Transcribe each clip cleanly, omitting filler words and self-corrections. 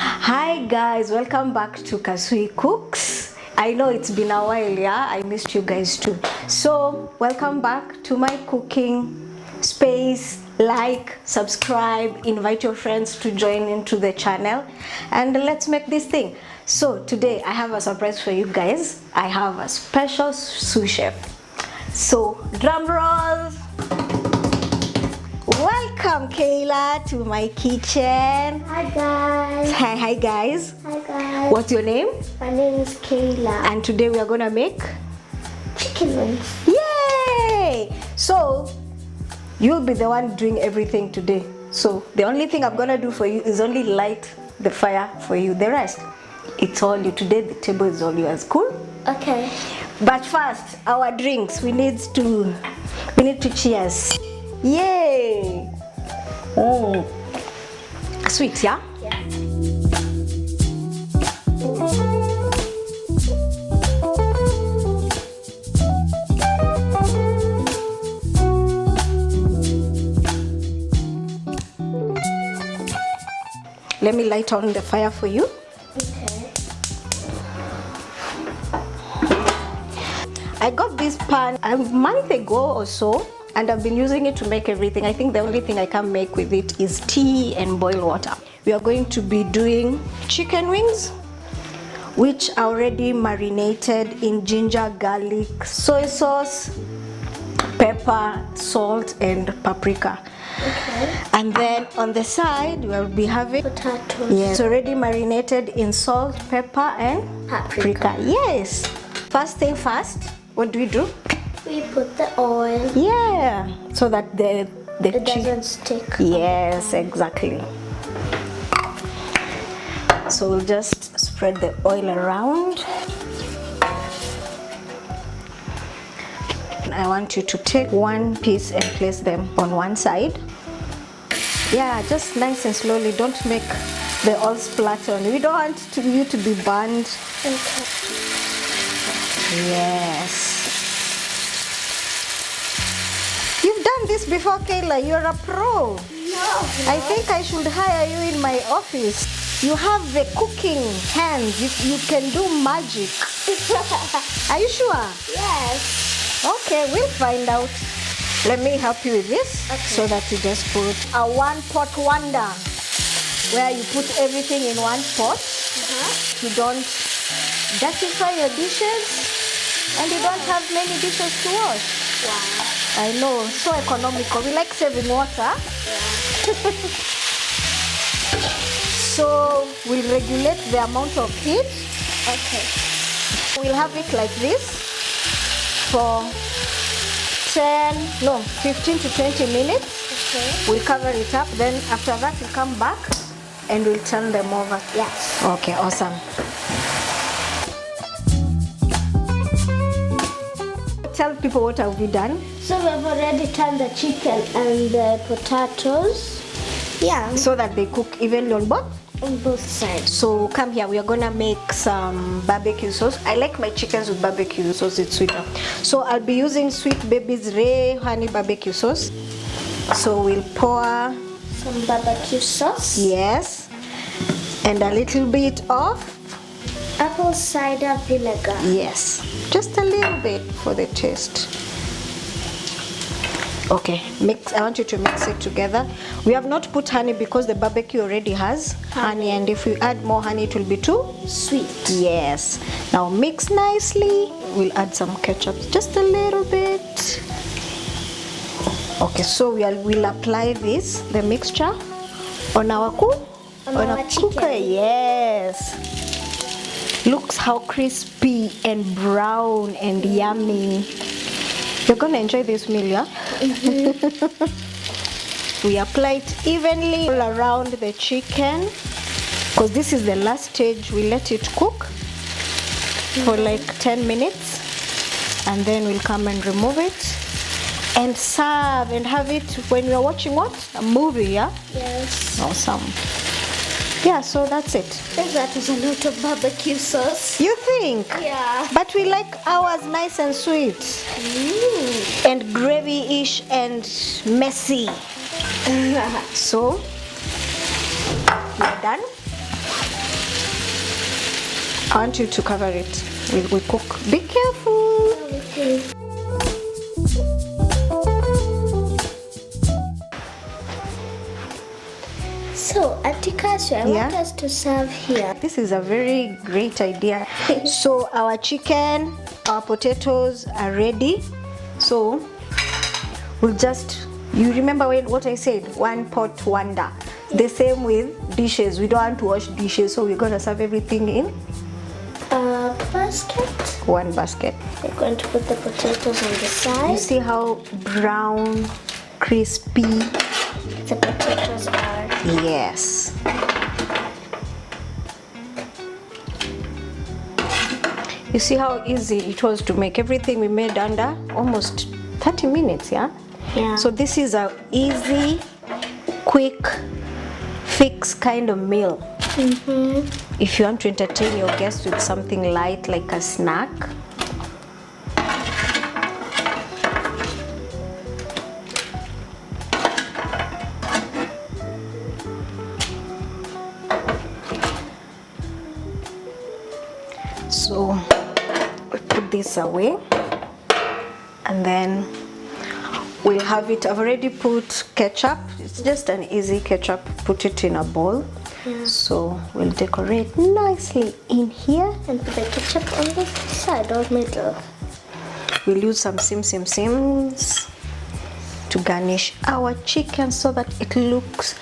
Hi guys, welcome back to Kaswi Cooks. I know it's been a while, yeah, I missed you guys too. So welcome back to my cooking space. Like, subscribe, invite your friends to join into the channel, and let's make this thing. So today I have a surprise for you guys. I have a special sous chef. So drum rolls. Welcome Kayla to my kitchen. Hi guys. Hi guys. Hi guys. What's your name? My name is Kayla. And today we are gonna make Chicken wings. yay! So you'll be the one doing everything today. So the only thing I'm gonna do for you is only light the fire for you. The rest, it's all you. Today the table is all yours. Cool? Okay. But first, our drinks. We need to cheers. Yay! Sweet, yeah? Yeah. Let me light on the fire for you. Okay. I got this pan a month ago or so, and I've been using it to make everything. I think the only thing I can make with it is tea and boil water. We are going to be doing chicken wings, which are already marinated in ginger, garlic, soy sauce, pepper, salt, and paprika. Okay. And then on the side, we'll be having Potatoes. yes, already marinated in salt, pepper, and paprika. Yes. First thing first, what do? We put the oil. Yeah, so that the It doesn't stick. Yes, exactly. So we'll just spread the oil around. I want you to take one piece and place them on one side. Yeah, just nice and slowly. Don't make the oil splatter on you. We don't want you to be burned. Okay. Yes. You've done this before, Kayla. You're a pro. No. I think I should hire you in my office. You have the cooking hands. You can do magic. Are you sure? Yes. Okay, we'll find out. Let me help you with this. Okay. So that you just put a one pot wonder, where you put everything in one pot. You don't dirtify your dishes, and you don't have many dishes to wash. Wow. I know, so economical. We like saving water. So we'll regulate the amount of heat. Okay. We'll have it like this for 15 to 20 minutes. Okay. We'll cover it up. Then after that, we'll come back and we'll turn them over. Yes. Okay, awesome. Tell people what have we done. So we've already turned the chicken and the potatoes. Yeah. So that they cook evenly on both. On both sides. So come here, we are gonna make some barbecue sauce. I like my chickens with barbecue sauce, it's sweeter. So I'll be using Sweet Baby's Ray honey barbecue sauce. So we'll pour Some barbecue sauce. yes, and a little bit of Apple cider vinegar. yes, just a little bit for the taste. Okay, mix. I want you to mix it together. We have not put honey because the barbecue already has honey, and if you add more honey, it will be too Sweet. yes. Now mix nicely. We'll add some ketchup, just a little bit. Okay, so we'll apply the mixture on our chicken. cooker. Yes. Looks how crispy and brown and yummy. You're gonna enjoy this meal, yeah? We apply it evenly all around the chicken, because this is the last stage. We let it cook for like 10 minutes, and then we'll come and remove it and serve and have it when you're watching what? A movie, yeah? Yes. Awesome. Yeah, so that's it. I think that is a lot of barbecue sauce. You think? Yeah. But we like ours nice and sweet. And gravy-ish and messy. So, we're done. I want you to cover it. We cook. Be careful. Okay. So, Auntie Kaswi, I want us to serve here. This is a very great idea. So our chicken, our potatoes are ready. So we'll just, you remember what I said? One pot wonder. The same with dishes. We don't want to wash dishes, so we're gonna serve everything in Basket. one basket. We're going to put the potatoes on the side. You see how brown, crispy The potatoes are. Yes. You see how easy it was to make. Everything we made under almost 30 minutes, yeah? Yeah. So this is a easy, quick fix kind of meal. If you want to entertain your guests with something light like a snack. So we put this away and then we'll have it. I've already put ketchup. It's just an easy ketchup. Put it in a bowl. So we'll decorate nicely in here And put the ketchup on the side or middle. We'll use some sims to garnish our chicken so that it looks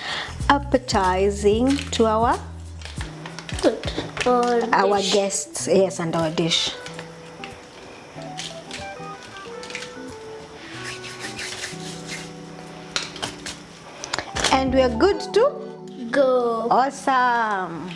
appetizing to our Good. Or our dish. guests. Yes, and our dish. And we are good to Go. awesome.